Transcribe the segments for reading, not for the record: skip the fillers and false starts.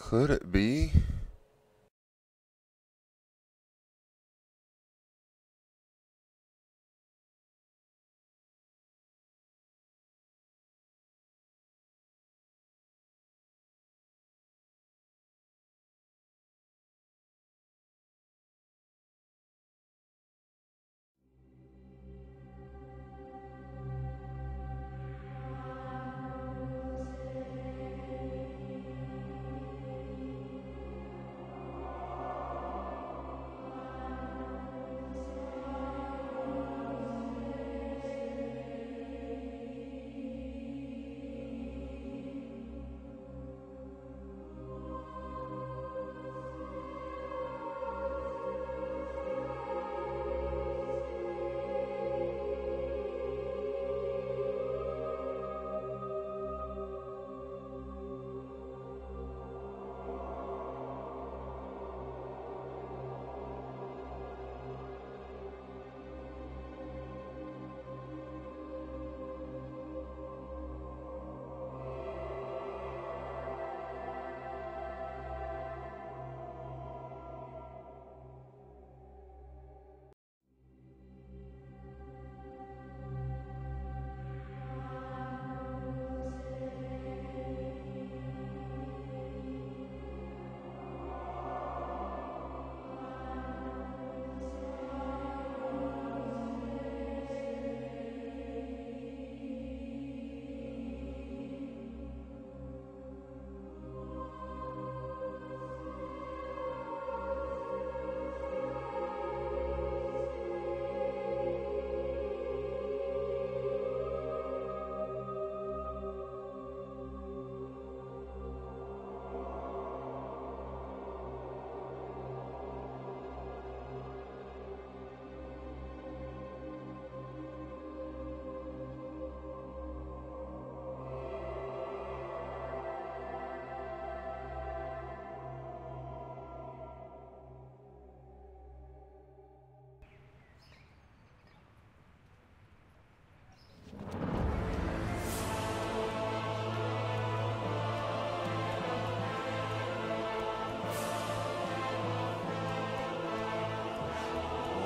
Could it be?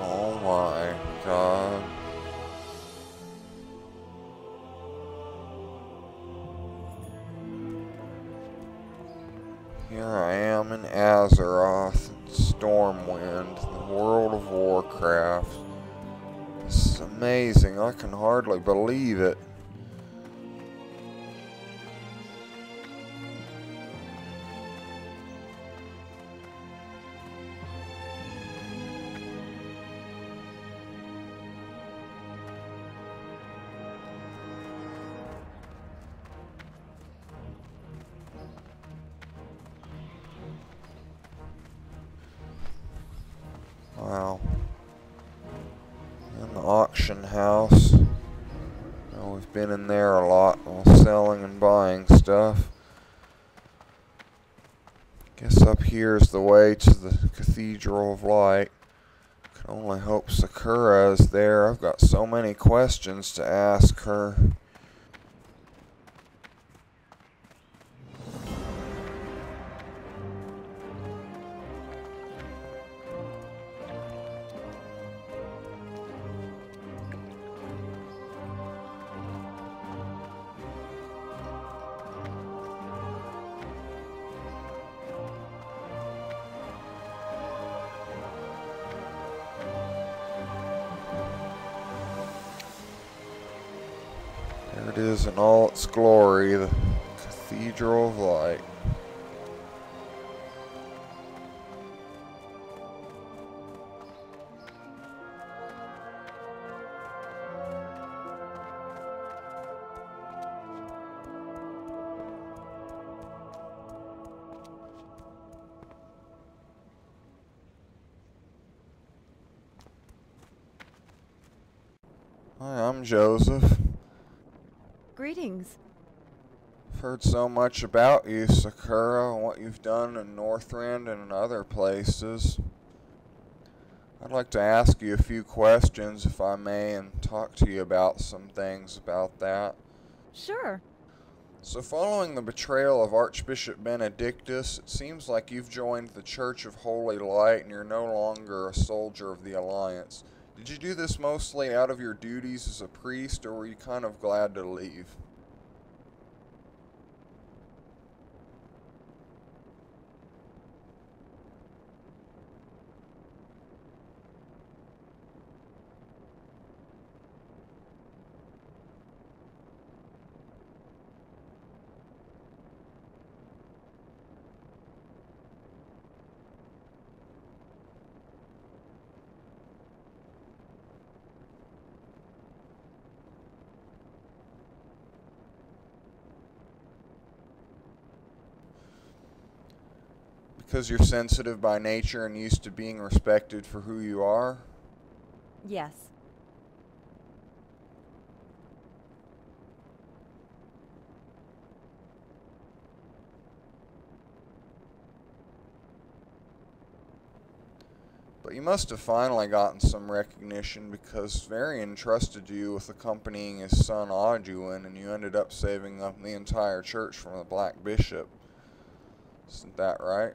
Oh my God. Here I am in Azeroth, Stormwind, the world of Warcraft. This is amazing. I can hardly believe it. Wow. In the auction house. Well, we've been in there a lot while selling and buying stuff. Guess up here is the way to the Cathedral of Light. Can only hope Sakura is there. I've got so many questions to ask her. There it is in all its glory, the Cathedral of Light. Hi, I'm Joseph. Greetings. I've heard so much about you, Sakura, and what you've done in Northrend and in other places. I'd like to ask you a few questions, if I may, and talk to you about some things about that. Sure. So following the betrayal of Archbishop Benedictus, it seems like you've joined the Church of Holy Light and you're no longer a soldier of the Alliance. Did you do this mostly out of your duties as a priest, or were you kind of glad to leave? Because you're sensitive by nature and used to being respected for who you are? Yes. But you must have finally gotten some recognition because Varian trusted you with accompanying his son Auduin, and you ended up saving up the entire church from the Black Bishop. Isn't that right?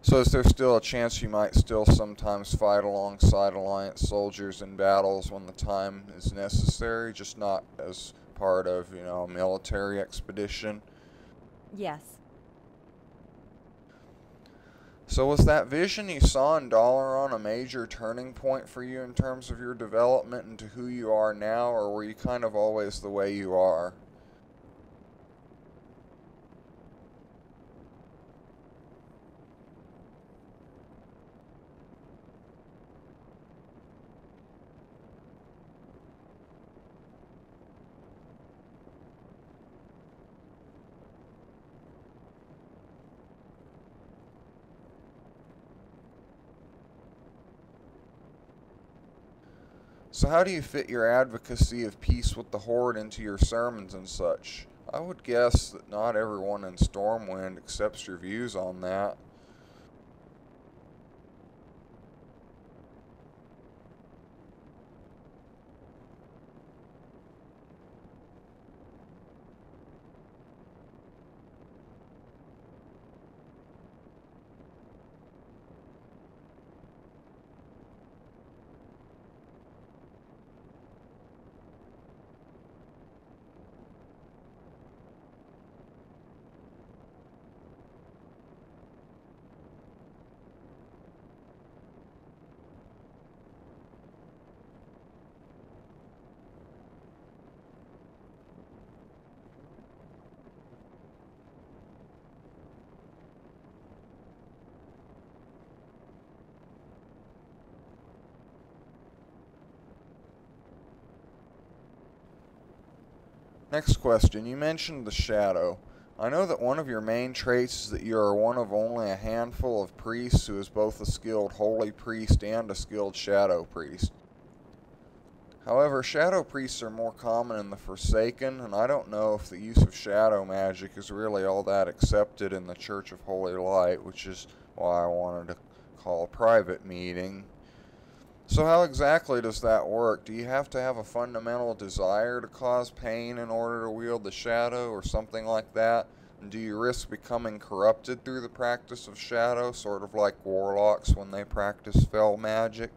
So is there still a chance you might still sometimes fight alongside Alliance soldiers in battles when the time is necessary, just not as part of, a military expedition? Yes. So was that vision you saw in Dalaran a major turning point for you in terms of your development into who you are now, or were you kind of always the way you are? So how do you fit your advocacy of peace with the Horde into your sermons and such? I would guess that not everyone in Stormwind accepts your views on that. Next question. You mentioned the Shadow. I know that one of your main traits is that you are one of only a handful of priests who is both a skilled Holy Priest and a skilled Shadow Priest. However, Shadow Priests are more common in the Forsaken, and I don't know if the use of Shadow Magic is really all that accepted in the Church of Holy Light, which is why I wanted to call a private meeting. So how exactly does that work? Do you have to have a fundamental desire to cause pain in order to wield the shadow or something like that? And do you risk becoming corrupted through the practice of shadow, sort of like warlocks when they practice fell magic?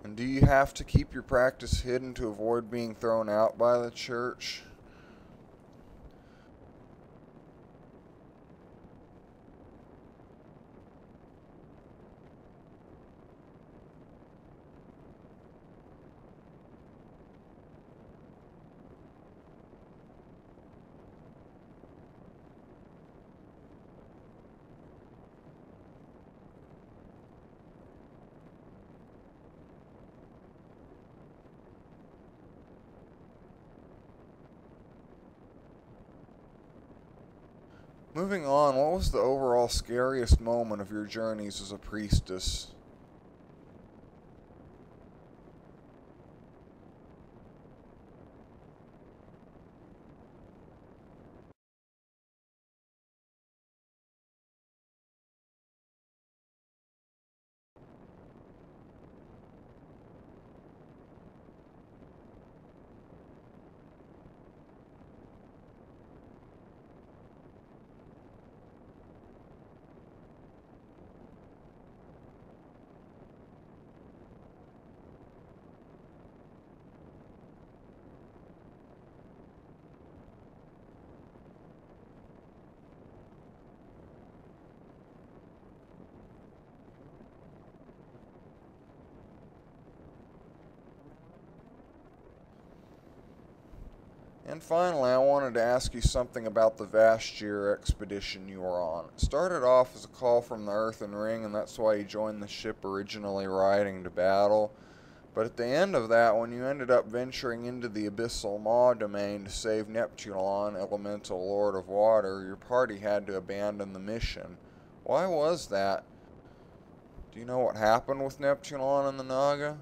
And do you have to keep your practice hidden to avoid being thrown out by the church? Moving on, what was the overall scariest moment of your journeys as a priestess? And finally, I wanted to ask you something about the Vashj'ir expedition you were on. It started off as a call from the Earthen Ring, and that's why you joined the ship originally riding to battle. But at the end of that, when you ended up venturing into the Abyssal Maw domain to save Neptulon, Elemental Lord of Water, your party had to abandon the mission. Why was that? Do you know what happened with Neptulon and the Naga?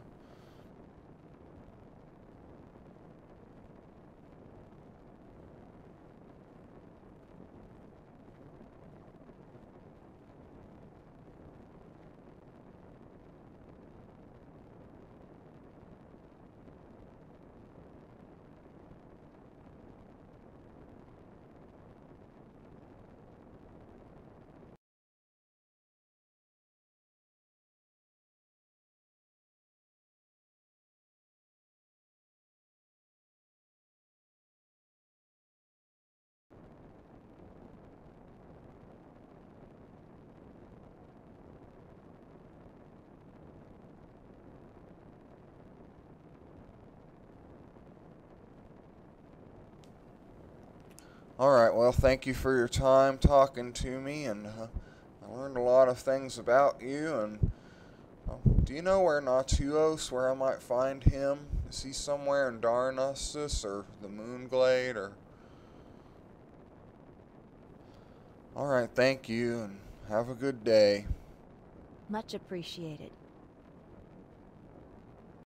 Alright, well, thank you for your time talking to me, and I learned a lot of things about you, and do you know where Natuos, where I might find him? Is he somewhere in Darnassus, or the Moonglade, or... Alright, thank you, and have a good day. Much appreciated.